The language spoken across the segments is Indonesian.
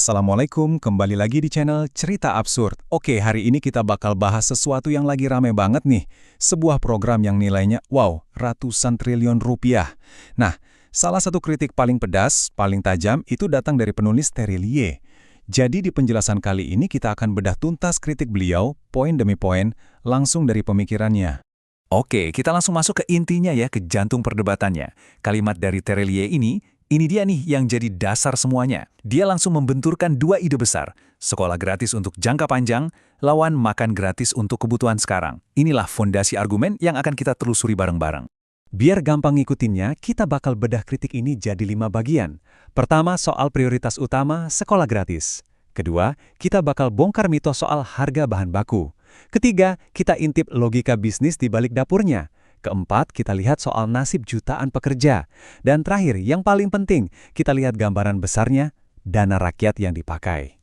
Assalamualaikum, kembali lagi di channel Cerita Absurd. Oke, hari ini kita bakal bahas sesuatu yang lagi rame banget nih. Sebuah program yang nilainya, wow, ratusan triliun rupiah. Nah, salah satu kritik paling pedas, paling tajam, itu datang dari penulis Terelie. Jadi di penjelasan kali ini kita akan bedah tuntas kritik beliau, poin demi poin, langsung dari pemikirannya. Oke, kita langsung masuk ke intinya ya, ke jantung perdebatannya. Kalimat dari Terelie ini dia nih yang jadi dasar semuanya. Dia langsung membenturkan dua ide besar. Sekolah gratis untuk jangka panjang, lawan makan gratis untuk kebutuhan sekarang. Inilah fondasi argumen yang akan kita telusuri bareng-bareng. Biar gampang ngikutinnya, kita bakal bedah kritik ini jadi 5 bagian. Pertama, soal prioritas utama, sekolah gratis. Kedua, kita bakal bongkar mitos soal harga bahan baku. Ketiga, kita intip logika bisnis di balik dapurnya. Keempat, kita lihat soal nasib jutaan pekerja. Dan terakhir, yang paling penting, kita lihat gambaran besarnya, dana rakyat yang dipakai.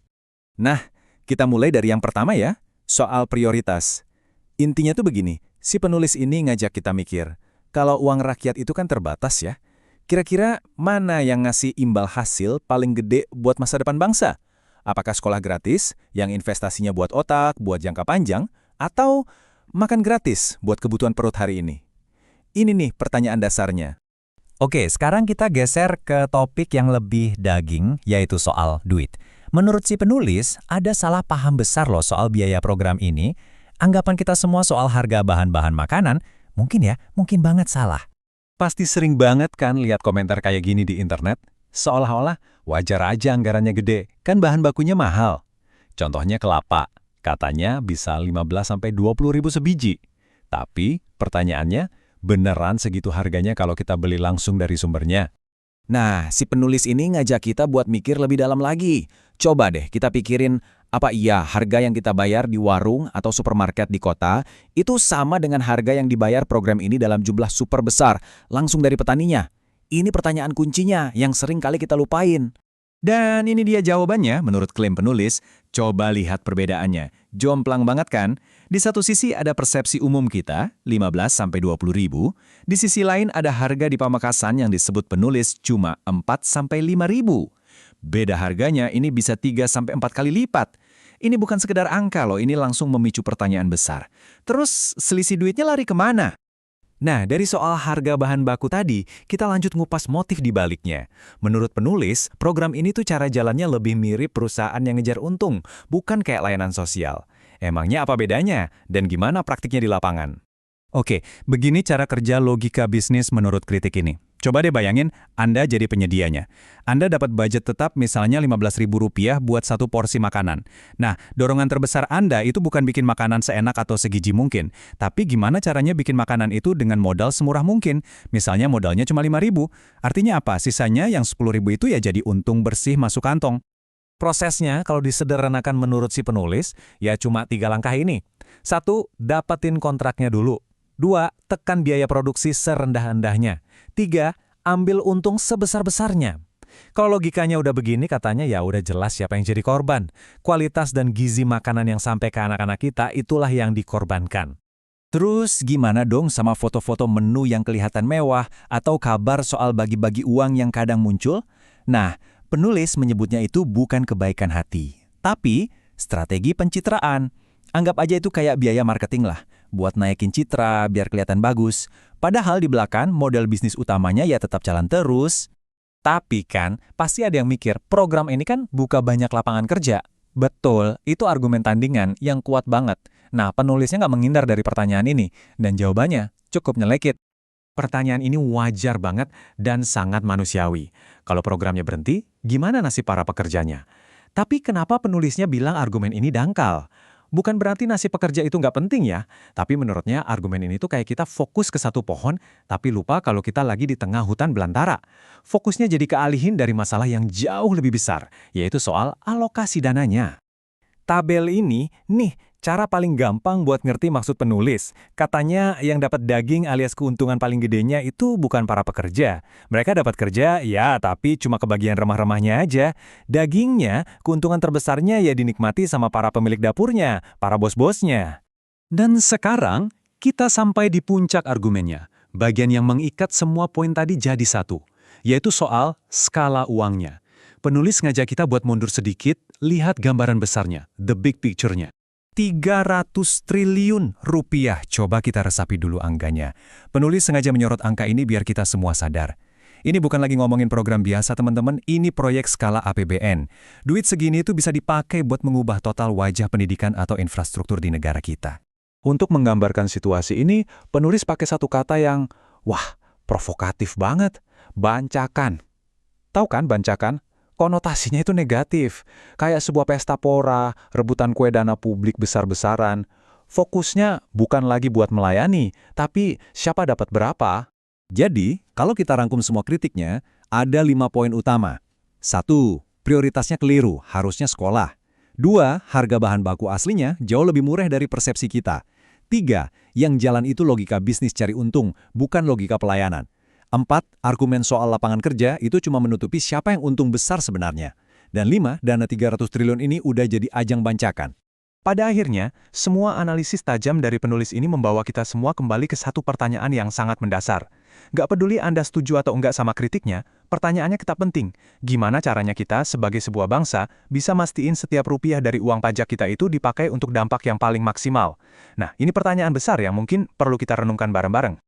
Nah, kita mulai dari yang pertama ya, soal prioritas. Intinya tuh begini, si penulis ini ngajak kita mikir, kalau uang rakyat itu kan terbatas ya, kira-kira mana yang ngasih imbal hasil paling gede buat masa depan bangsa? Apakah sekolah gratis, yang investasinya buat otak, buat jangka panjang, atau makan gratis buat kebutuhan perut hari ini? Ini nih pertanyaan dasarnya. Oke, sekarang kita geser ke topik yang lebih daging, yaitu soal duit. Menurut si penulis, ada salah paham besar loh soal biaya program ini. Anggapan kita semua soal harga bahan-bahan makanan, mungkin banget salah. Pasti sering banget kan lihat komentar kayak gini di internet? Seolah-olah wajar aja anggarannya gede, kan bahan bakunya mahal. Contohnya kelapa, katanya bisa 15-20 ribu sebiji. Tapi pertanyaannya, beneran segitu harganya kalau kita beli langsung dari sumbernya? Nah, si penulis ini ngajak kita buat mikir lebih dalam lagi. Coba deh kita pikirin, apa iya harga yang kita bayar di warung atau supermarket di kota itu sama dengan harga yang dibayar program ini dalam jumlah super besar, langsung dari petaninya? Ini pertanyaan kuncinya yang sering kali kita lupain. Dan ini dia jawabannya menurut klaim penulis. Coba lihat perbedaannya. Jomplang banget kan? Di satu sisi ada persepsi umum kita, 15-20 ribu. Di sisi lain ada harga di Pamekasan yang disebut penulis cuma 4-5 ribu. Beda harganya ini bisa 3-4 kali lipat. Ini bukan sekedar angka loh, ini langsung memicu pertanyaan besar. Terus selisih duitnya lari kemana? Nah, dari soal harga bahan baku tadi, kita lanjut ngupas motif di baliknya. Menurut penulis, program ini tuh cara jalannya lebih mirip perusahaan yang ngejar untung, bukan kayak layanan sosial. Emangnya apa bedanya? Dan gimana praktiknya di lapangan? Oke, begini cara kerja logika bisnis menurut kritik ini. Coba deh bayangin, Anda jadi penyedianya. Anda dapat budget tetap misalnya Rp15.000 buat satu porsi makanan. Nah, dorongan terbesar Anda itu bukan bikin makanan seenak atau segiji mungkin, tapi gimana caranya bikin makanan itu dengan modal semurah mungkin. Misalnya modalnya cuma Rp5.000. Artinya apa? Sisanya yang Rp10.000 itu ya jadi untung bersih masuk kantong. Prosesnya kalau disederhanakan menurut si penulis, ya cuma 3 langkah ini. 1. Dapatin kontraknya dulu. 2. Tekan biaya produksi serendah-rendahnya. 3. Ambil untung sebesar-besarnya. Kalau logikanya udah begini, katanya ya udah jelas siapa yang jadi korban. Kualitas dan gizi makanan yang sampai ke anak-anak kita itulah yang dikorbankan. Terus gimana dong sama foto-foto menu yang kelihatan mewah atau kabar soal bagi-bagi uang yang kadang muncul? Nah, penulis menyebutnya itu bukan kebaikan hati, tapi strategi pencitraan. Anggap aja itu kayak biaya marketing lah, buat naikin citra biar kelihatan bagus. Padahal di belakang modal bisnis utamanya ya tetap jalan terus. Tapi kan pasti ada yang mikir program ini kan buka banyak lapangan kerja. Betul, itu argumen tandingan yang kuat banget. Nah, penulisnya nggak menghindar dari pertanyaan ini, dan jawabannya cukup nyelekit. Pertanyaan ini wajar banget dan sangat manusiawi. Kalau programnya berhenti, gimana nasib para pekerjanya? Tapi kenapa penulisnya bilang argumen ini dangkal? Bukan berarti nasib pekerja itu nggak penting ya, tapi menurutnya argumen ini tuh kayak kita fokus ke satu pohon, tapi lupa kalau kita lagi di tengah hutan belantara. Fokusnya jadi kealihin dari masalah yang jauh lebih besar, yaitu soal alokasi dananya. Tabel ini, nih, cara paling gampang buat ngerti maksud penulis. Katanya yang dapat daging alias keuntungan paling gedenya itu bukan para pekerja. Mereka dapat kerja, ya, tapi cuma kebagian remah-remahnya aja. Dagingnya, keuntungan terbesarnya ya dinikmati sama para pemilik dapurnya, para bos-bosnya. Dan sekarang, kita sampai di puncak argumennya. Bagian yang mengikat semua poin tadi jadi satu, yaitu soal skala uangnya. Penulis ngajak kita buat mundur sedikit, lihat gambaran besarnya, the big picture-nya. 300 triliun rupiah. Coba kita resapi dulu angkanya. Penulis sengaja menyorot angka ini biar kita semua sadar. Ini bukan lagi ngomongin program biasa, teman-teman. Ini proyek skala APBN. Duit segini itu bisa dipakai buat mengubah total wajah pendidikan atau infrastruktur di negara kita. Untuk menggambarkan situasi ini, penulis pakai satu kata yang, wah, provokatif banget. Bancakan. Tahu kan bancakan? Konotasinya itu negatif. Kayak sebuah pesta pora, rebutan kue dana publik besar-besaran. Fokusnya bukan lagi buat melayani, tapi siapa dapat berapa. Jadi, kalau kita rangkum semua kritiknya, ada 5 poin utama. 1. Prioritasnya keliru, harusnya sekolah. 2. Harga bahan baku aslinya jauh lebih murah dari persepsi kita. 3. Yang jalan itu logika bisnis cari untung, bukan logika pelayanan. 4. Argumen soal lapangan kerja itu cuma menutupi siapa yang untung besar sebenarnya. Dan 5. Dana 300 triliun ini udah jadi ajang bancakan. Pada akhirnya, semua analisis tajam dari penulis ini membawa kita semua kembali ke satu pertanyaan yang sangat mendasar. Gak peduli Anda setuju atau enggak sama kritiknya, pertanyaannya tetap penting. Gimana caranya kita sebagai sebuah bangsa bisa mastiin setiap rupiah dari uang pajak kita itu dipakai untuk dampak yang paling maksimal? Nah, ini pertanyaan besar yang mungkin perlu kita renungkan bareng-bareng.